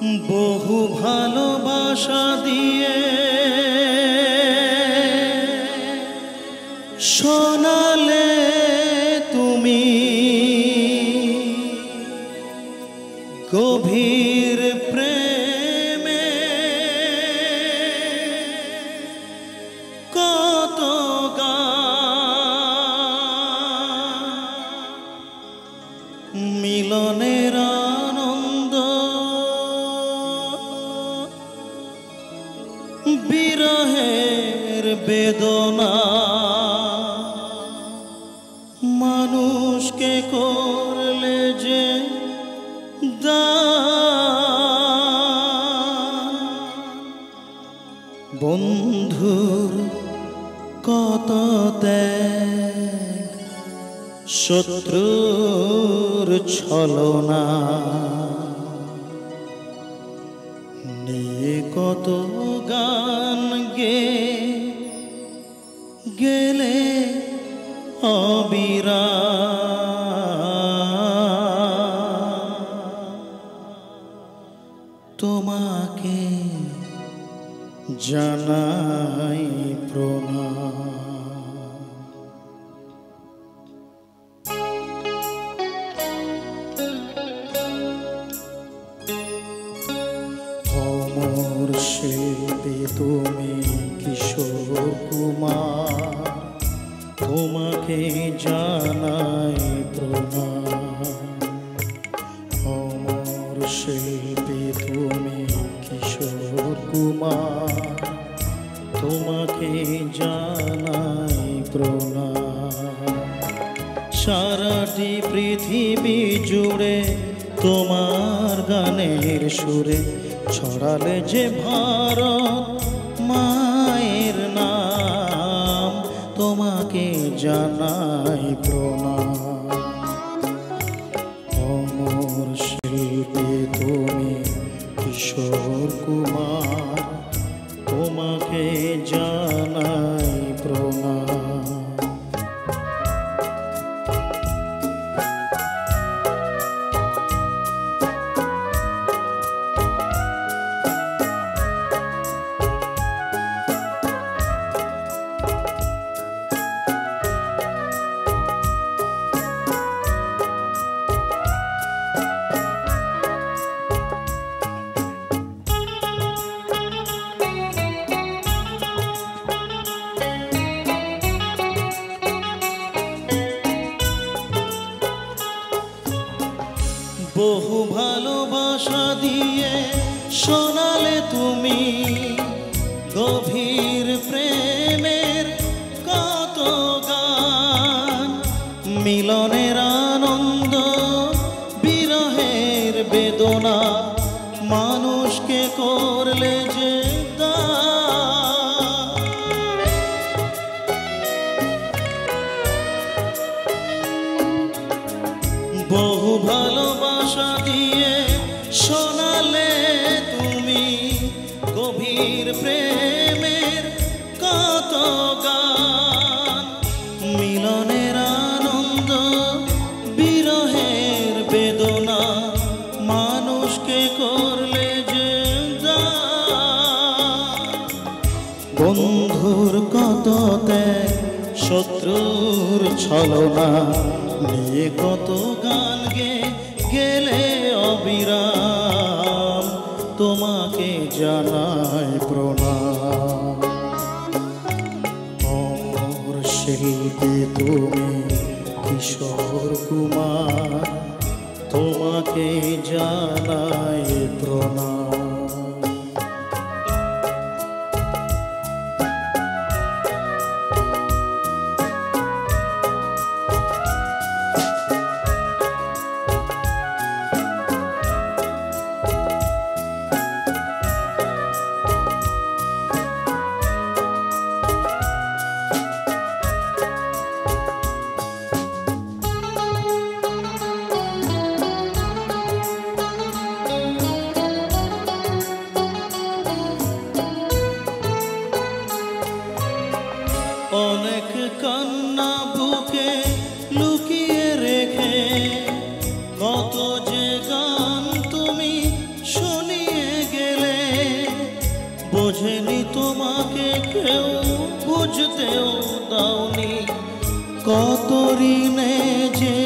বহু ভালোবাসা দিয়ে শোনালে তুমি গভীর প্রেমে কত গান মিলনের আনন্দ বিরহের বেদনা মানুষকে করলে যে দান বন্ধুর কত ত্যাগ শত্রুর ছলনা নিয়ে কত গান গেলে অবিরাম তোমাকে জানাই প্রণাম। অমর শিল্পী তুমি কিশোর কুমার তোমাকে জানাই প্রণাম। অমর শিল্পী তুমি কিশোর কুমার তোমাকে জানাই প্রণাম। সারাটি পৃথিবী জুড়ে তোমার গানের সুরে ছড়ালে যে ভারত মায়ের নাম তোমাকে জানাই প্রণাম। অমর শিল্পী তুমি কিশোর কুমার তোমাকে জানাই প্রণাম। বহু ভালোবাসা দিয়ে শোনালে তুমি গভীর প্রেমের কত গান মিলনের আনন্দ বিরহের বেদনা মানুষকে করলে যে দান বহু ভালোবাসা দিয়ে শোনালে তুমি গভীর প্রেমের কত গান মিলনের আনন্দ বিরহের বেদনা মানুষকে করলে যে দান বন্ধুর কত ত্যাগ শত্রুর ছলনা নিয়ে কত গান গেলে অবিরাম তোমাকে জানাই প্রণাম। অমর শিল্পী তুমি কিশোর কুমার তোমাকে জানাই প্রণাম। অনেক কান্না বুকে লুকিয়ে রেখে কত যে গান তুমি শুনিয়ে বুঝতেও দাওনি কত ঋণে যে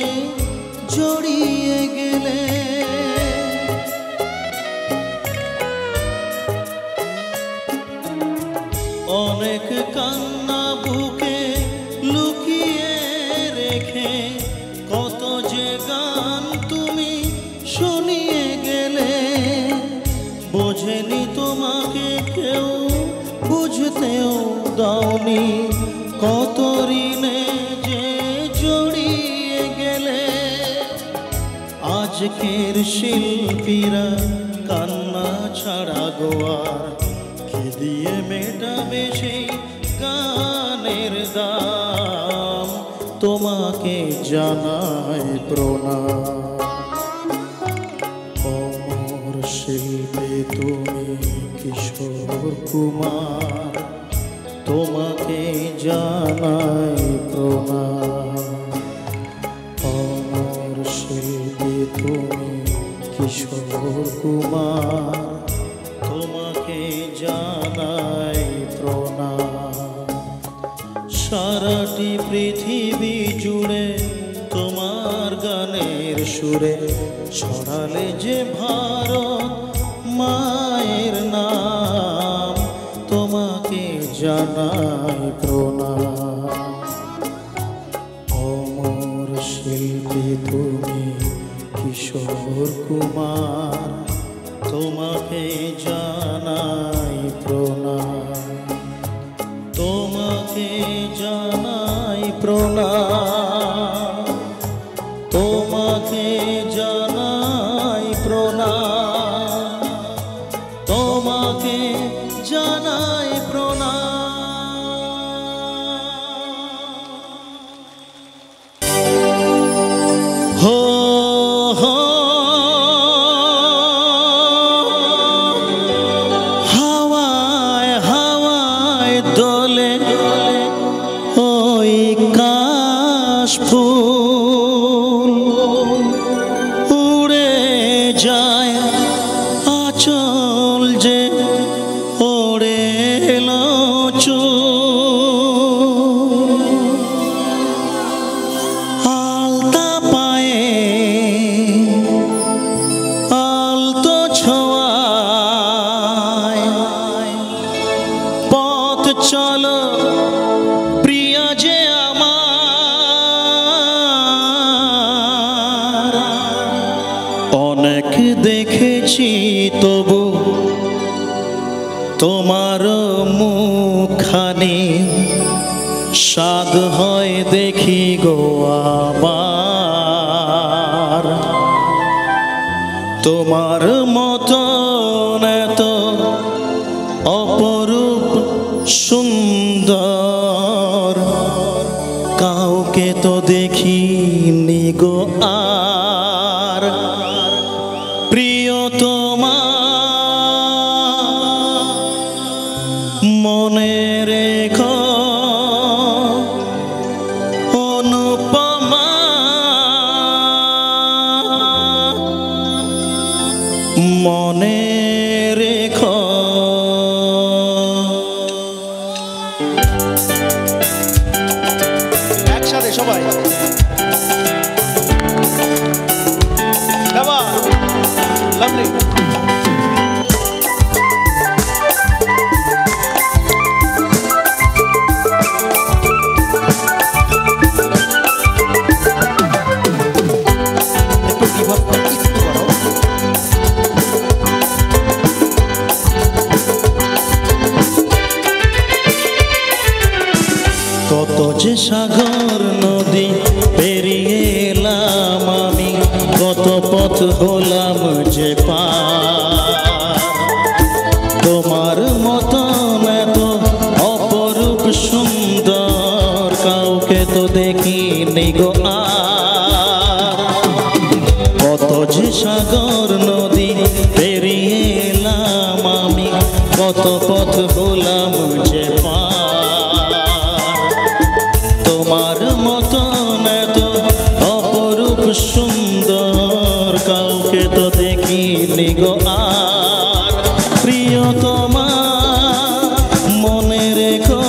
জড়িয়ে গেলে। অনেক কান্না বুকে লুকিয়ে রেখে কত যে গান তুমি শুনিয়ে গেলে। বোঝেনি তোমাকে কেউ, বুঝতেও দাওনি কত ঋণে যে জড়িয়ে গেলে। আজকের শিল্পীরা কান্না ছাড়া গোয়ার কি দিয়ে মেটাবে সেই গানের দাম। তোমাকে জানাই প্রণাম। অমর শিল্পী তুমি কিশোর কুমার, তোমাকে জানাই প্রণাম। অমর শিল্পী তুমি কিশোর কুমার, তোমাকে জানাই প্রণাম। সারাটি পৃথিবী জুড়ে তোমার গানের সুরে ছড়ালে যে ভারত মায়ের নাম। তোমাকে জানাই প্রণাম। অমর শিল্পী তুমি কিশোর কুমার, তোমাকে জানাই প্রণাম। তোমাকে জানাই প্রণাম। তোমাকে জানাই প্রণাম। তোমাকে জানাই প্রণাম। হো হো হাওয়ায় হাওয়ায় দোলে ওই কাশফুল, উড়ে যায় আঁচল যে ওড়ে এলো চুল। আলতা পায়ে আলতো ছোঁয়ায় পথ চলো প্রিয়া যে আমার। অনেক দেখেছি তবু তোমার মুখখানি, স্বাদ হয় দেখি গো আবার। তোমার মতন এত অপরূপ সুন্দর কাউকে তো দেখিনি গো আর। প্রিয়তমা মনে রেখো অনুপমা, মনে রেখো। একসাথে সবাই লাভলি। কত যে সাগর নদী পেরিয়ে এলাম আমি, কত পথ হলাম যে পার। তোমার মতন এত অপরূপ সুন্দর কাউকে তো দেখিনি গো আর। কত যে সাগর নদী পেরিয়ে এলাম আমি, কত পথ হলাম যে পার। তোমার মতন এত অপরূপ সুন্দর কাউকে তো দেখিনি গো আর। প্রিয়তমা মনে রেখো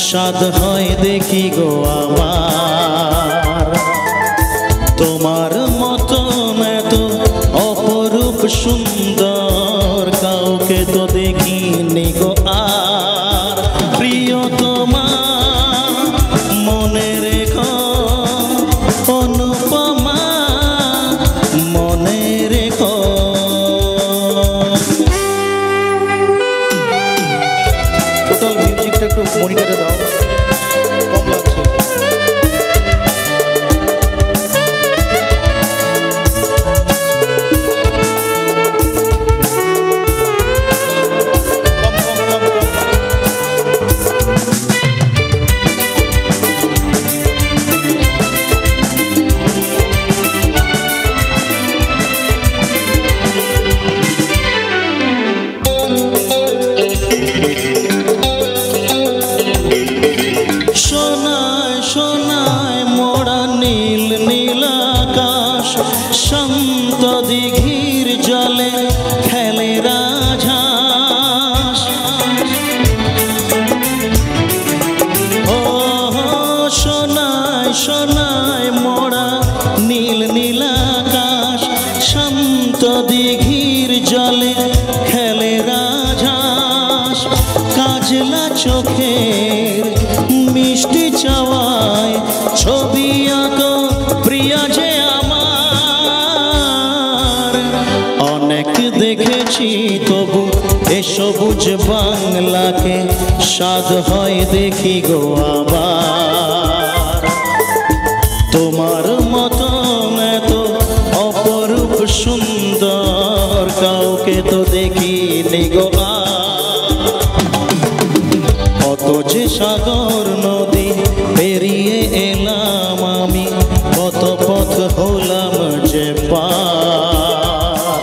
স্বাদ হয় দেখি গো আমার। তোমার মতন এত অপরূপ সুন্দর কাউকে তো দেখিনি গো আর। প্রিয়তমা মনে রেখো, অনুপমা মনে রেখো। টোটাল মিউজিকটা একটু মনিটরে দাও, কম লাগছে। শান্ত দিঘির জলে খেলে রাজহাঁস। ও সোনায় সোনায় মোড়া নীল নীল আকাশ, শান্ত দিঘির জলে খেলে রাজহাঁস। কাজলা চোখের মিষ্টি চাওয়ায় ছবি আঁকো প্রিয়া যে আমার। অনেক দেখেছি তবু এ সবুজ বাংলাকে স্বাদ হয় দেখি গো আবার। তোমার মতন এত অপরূপ সুন্দর কাউকে তো দেখিনি গো আর। কত যে সাগর নদী পেরিয়ে এলাম আমি, কত পথ হলাম যে পার।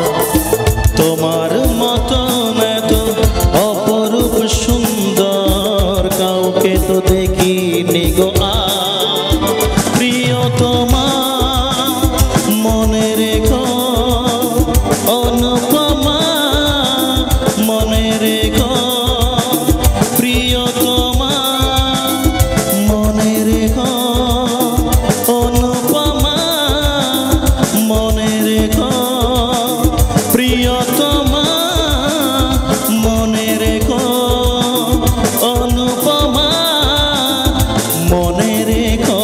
তোমার মতন এত অপরূপ সুন্দর কাউকে তো দেখিনি গো আর। প্রিয়তমা মনে রেখো, অনুপমা মনে রেখো। প্রিয়তমা মনে রেখো, অনুপমা মনে রেখো। প্রিয়তমা মনে রেখো, অনুপমা মনে রেখো।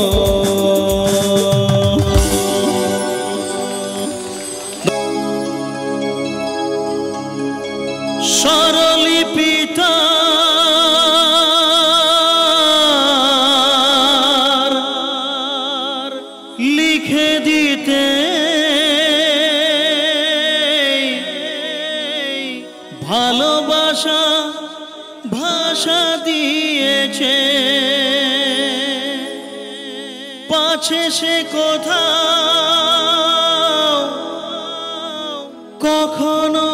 স্বরলিপিতা লিখে দিতে ভালোবাসা ভাষা দিয়েছে, পাছে সে কোথাও কখনো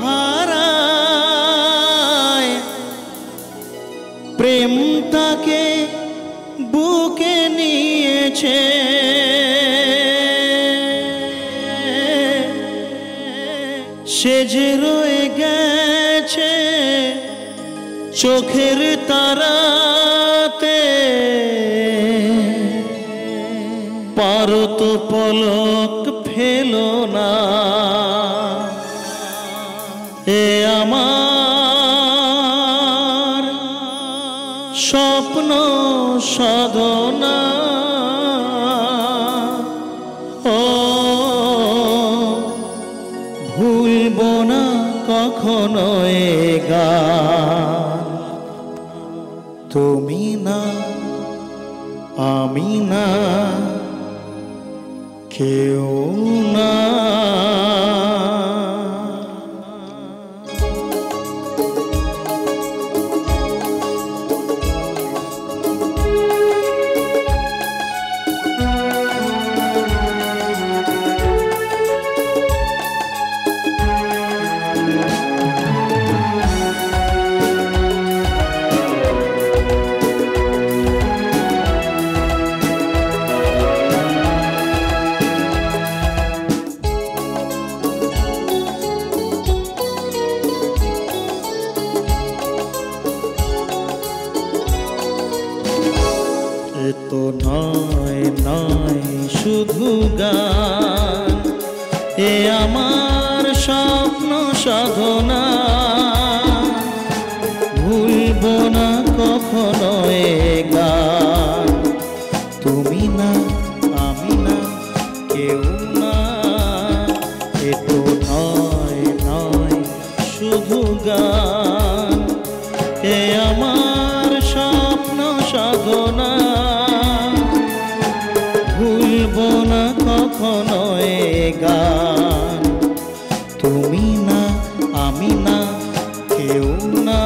হারায়। প্রেম তাকে বুকে নিয়েছে, সে যে রয়ে গেছে চোখের তারাতে। পারো তো পলক ফেলো না, এ আমার স্বপ্ন সাধনা। ও ভুলব না কখনো এ গান। তুমি না আমি না কেউ না। শুধু গান। এ আমার স্বপ্ন সাধনা, ভুলবো না কখনো এ গান। তুমি না আমি না কেউ না, এ তো নয় নয় শুধু গান। এ আমার স্বপ্ন সাধনা, ভুলবো না কখনো এ গান। তুমি না আমি না কেউ না।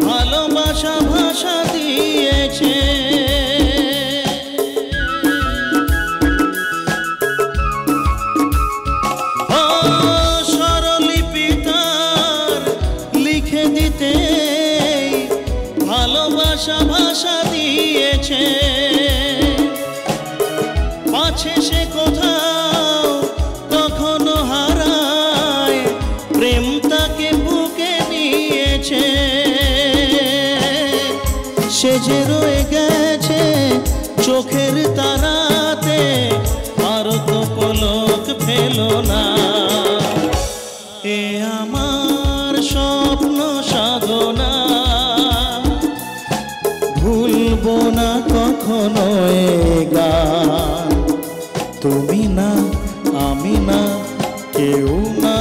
ভালোবাসা ভাষা দিয়েছে, ও স্বরলিপি তার লিখে দিতে ভালোবাসা ভাষা দিয়েছে। আছে সে কোথাও কখনো হারায়, প্রেম তাকে বুকে নিয়েছে। সে যে রয়ে গেছে চোখের তারাতে, আর তো পলক ফেলো না। এ আমার স্বপ্ন সাধনা, ভুলবো না কখনো এ গান। তুমি না আমি না কেউ না।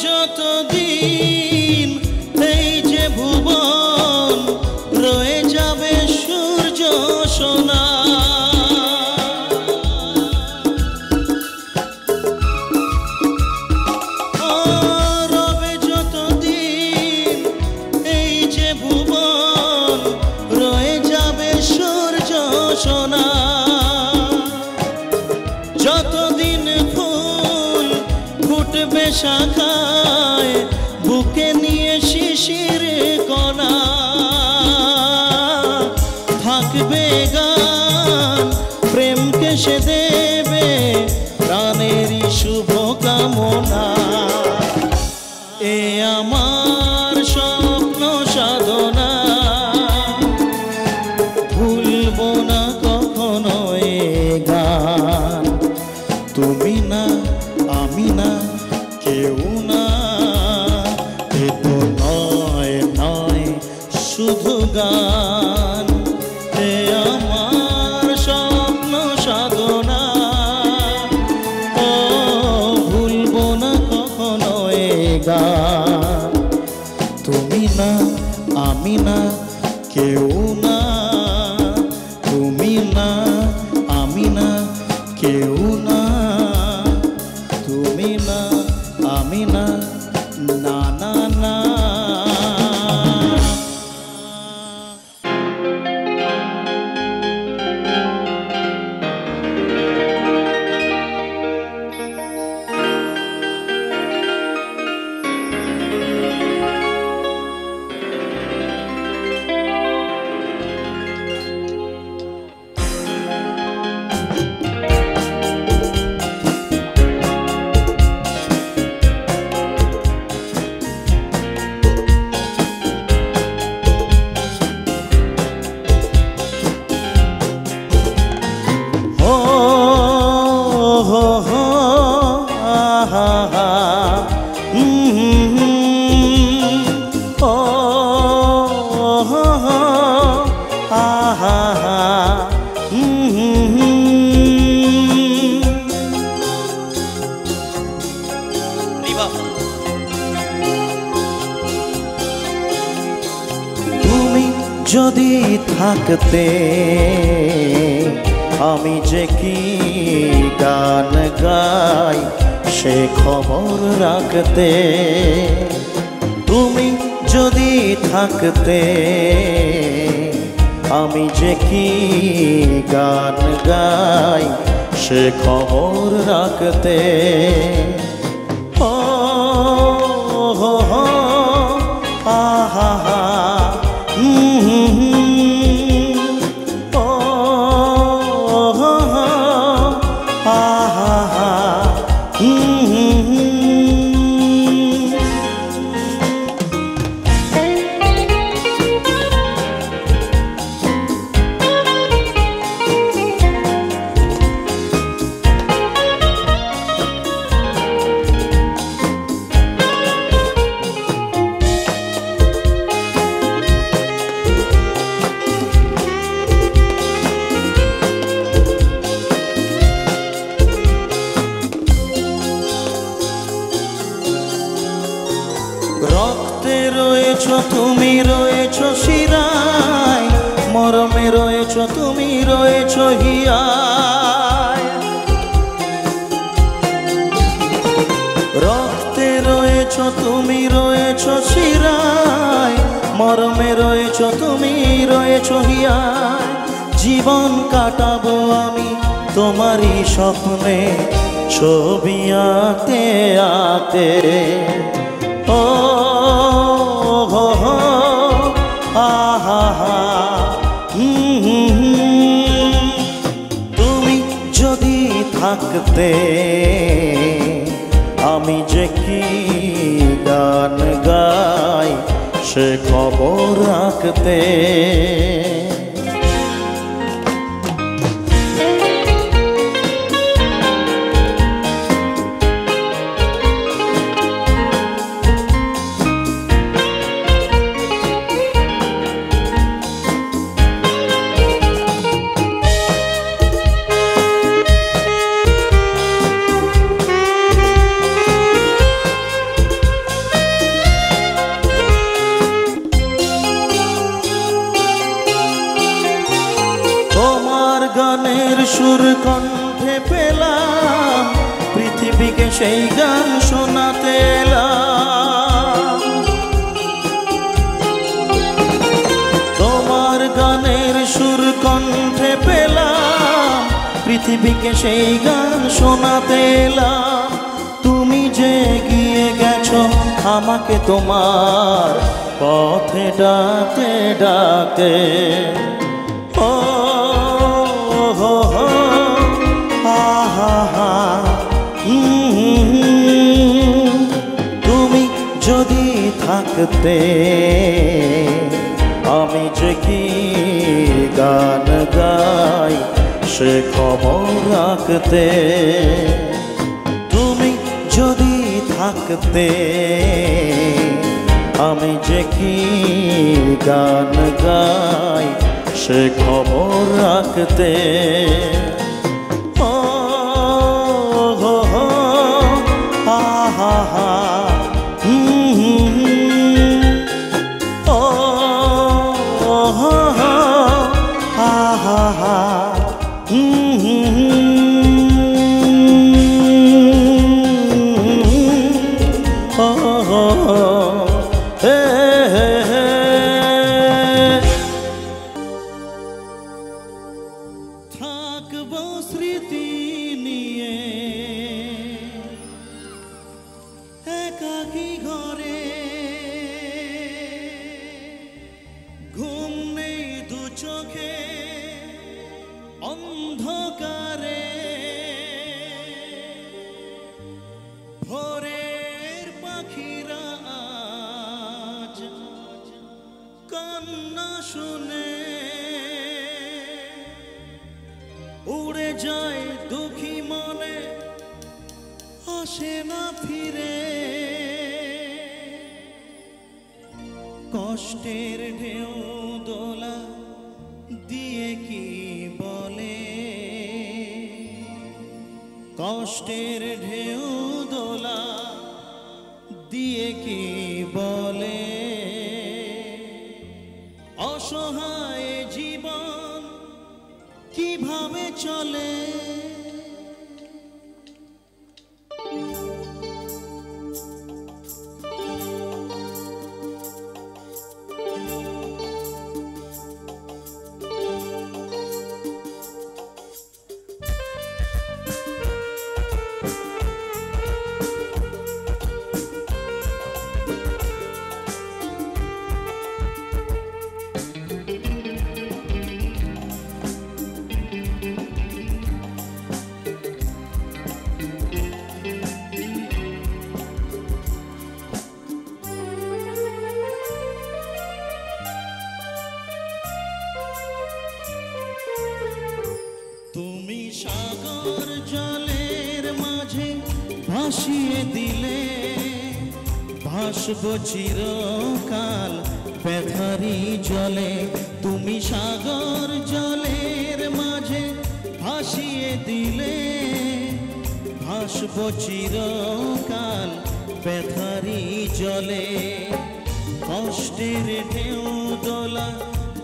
যতদিন এই যে ভুবন, রয়ে যাবে সূর্য সোনা। রবে যতদিন এই যে ভুবন, রয়ে যাবে সূর্য সোনা। যতদিন ফুল ফুটবে শাখায়, বুকে নিয়ে শিশির কণা, থাকবে গান প্রেমকে সে দেবে প্রাণেরই শুভ কামনা। এ আমার স্বপ্ন সাধনা, ভুলবো না কখনো এ গান। তুমি না আমি না কেউ না, এ তো নয় নয় শুধু গান। এ আমার স্বপ্ন সাধনা, ও ভুলবো না কখনো এ গান। তুমি না আমি না কেউ না, তুমি না আমি না কেউ না, তুমি না আমি না, না না না। তুমি যদি থাকতে আমি যে কি গান গাই সে খবর রাখতে। তুমি যদি থাকতে আমি যে কি গান গাই সে খবর রাখতে। ও হো হো আহা হা ও হো হো আহা হা রক্তে রয়েছ তুমি রয়েছ শিরায়, মরমে রয়েছ তুমি রয়েছ হিয়ায়। রক্তে রয়েছ তুমি রয়েছ শিরায়, মরমে রয়েছ তুমি রয়েছ হিয়ায়। জীবন কাটাবো আমি তোমারই স্বপ্নে ছবি আঁকতে আঁকতে। ও হো হো আহা হা তুমি যদি থাকতে আমি যে কি গান গাই সে খবর রাখতে। তোমার গানের সুর কণ্ঠে পেলাম, পৃথিবীকে সেই গান শোনাতে এলাম। তোমার গানের সুর কণ্ঠে পেলাম, পৃথিবীকে সেই গান শোনাতে এলাম। তুমি যে এগিয়ে গেছো আমাকে তোমার পথে ডাকতে ডাকতে। ও হো হো আহা হা তুমি যদি থাকতে আমি যে কি গান গাই সে খবর রাখতে। তুমি যদি থাকতে আমি যে কি গান গাই সে খবর রাখতে। ও হো হো আহা হা ও হো হো আহা হা ও হো হে হে থাকবো স্মৃতি নিয়ে একাকী ঘরে, ঘুম নেই দু চোখে অন্ধকারে। ভোরের পাখিরা আজ কান্না শুনে উড়ে যায় দুঃখী মনে, আসে না ফিরে। কষ্টের ঢেউ দোলা দিয়ে কি বলে, কষ্টের ঢেউ দোলা কি বলে অসহায় জীবন কিভাবে চলে তুমি সাগর জলের মাঝে ভাসিয়ে দিলে ভাসব চিরকাল ব্যথারি জলে তুমি সাগর জলের মাঝে ভাসিয়ে দিলে ভাসব চিরকাল ব্যথারি জলে কষ্টের ঢেউ দোলা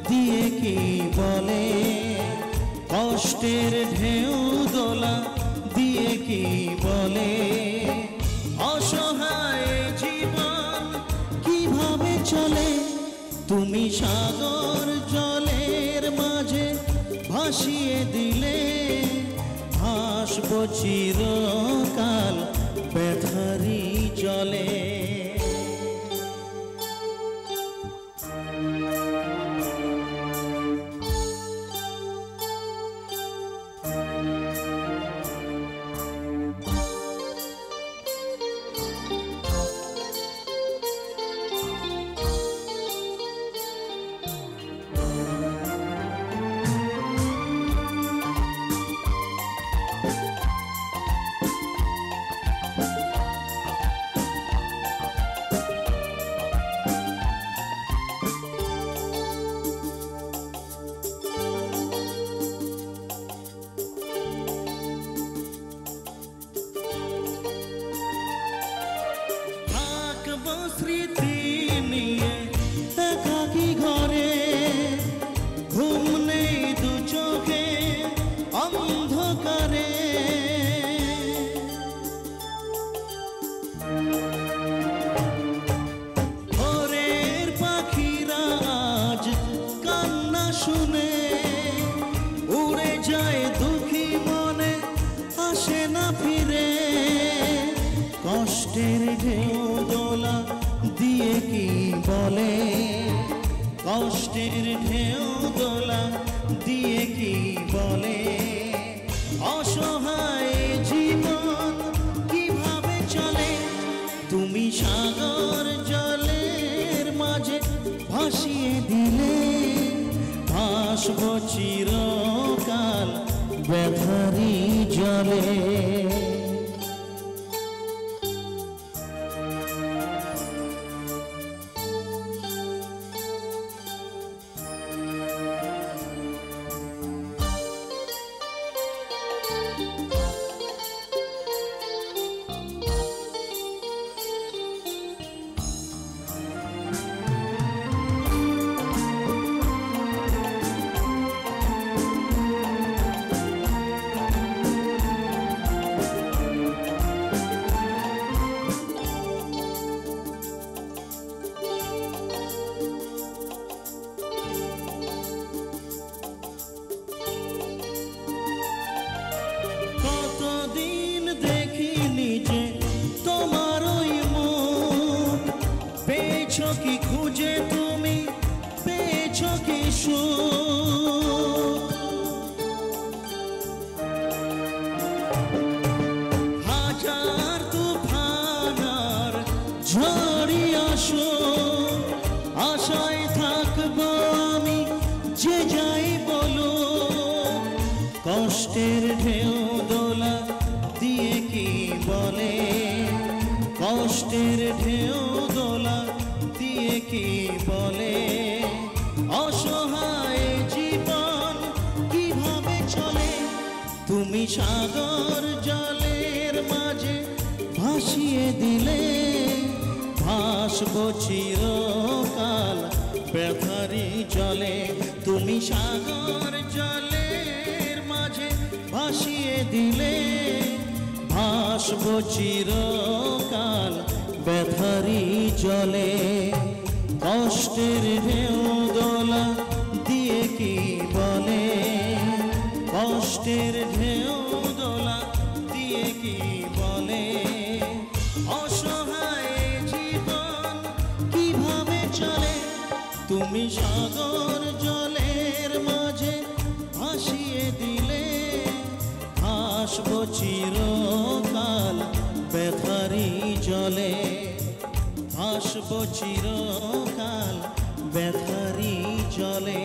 দিয়ে কি বলে কষ্টের ঢেউ দোলা দিয়ে কি বলে অসহায় জীবন কিভাবে চলে তুমি সাগর জলের মাঝে ভাসিয়ে দিলে ভাসব চিরকাল ব্যথারি জলে স্মৃতি নিয়ে একাকী ঘরে ঘুম নেই দু চোখে অন্ধকারে ভোরের পাখিরা আজ কান্না শুনে উড়ে যায় দুঃখী মনে আসে না ফিরে কষ্টের ঢেউ দোলা দিয়ে কি বলে কষ্টের ঢেউ দোলা দিয়ে কি বলে অসহায় জীবন কিভাবে চলে তুমি সাগর জলের মাঝে ভাসিয়ে দিলে ভাসব চিরকাল ব্যথারি জলে কি খুঁজে তুমি পেয়েছো কি সুখ হাজার তুফান আর ঝড়ি আসো আশায় থাকবো আমি যে যাই বলো কষ্টের ঢেউ দোলা দিয়ে কি বলে কষ্টের ঢেউ দোলা দিয়ে কি বলে অসহায় জীবন কিভাবে চলে তুমি সাগর জলের মাঝে ভাসিয়ে দিলে ভাসবো চিরকাল ব্যথারি জলে। তুমি সাগর জলের মাঝে ভাসিয়ে দিলে, ভাসবো চিরকাল ব্যথারি জলে। কষ্টের ঢেউ দোলা দিয়ে কি বলে, কষ্টের ঢেউ দোলা দিয়ে কি বলে, অসহায় জীবন কিভাবে চলে। তুমি সাগর জলের মাঝে ভাসিয়ে দিলে, ভাসবো চিরকাল ব্যথারি জলে। ভাসবো চিরকাল ব্যথারি জলে,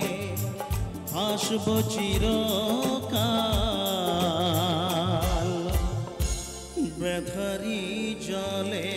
ভাসবো চিরকাল ব্যথারি জলে।